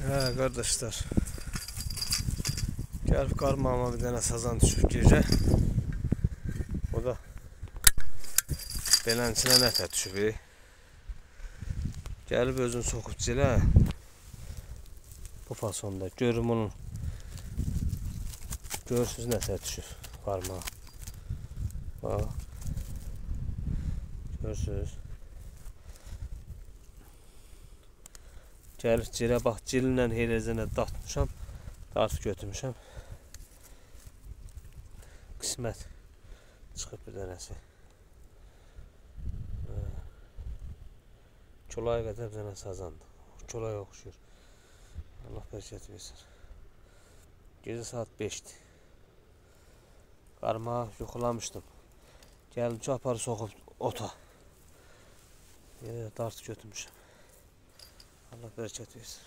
Kardeşler, gelip qarmağıma bir tane sazan düşüb gecə. O da belənçinə nətə düşüb. Gəlib özünü soxub cilə. Bu fasonda. Görüm onun. Görürsünüz nətə düşüb qarmağa. Bax. Görürsünüz. Gəlib cilə bax, cilinlə heyləzinə dartmışam. Dartıb götürmüşəm. Qismət çıxıb bir dənəsi. Kolay qədər bir dənə sazandı. Kolay oxşuyur. Allah bərəkət versin. Gecə saat 5'dir. Qarmağı yoxlamışdım. Gəldim ki, aparı soxub ota. Dartıb götürmüşəm. Allah bərəkət versin.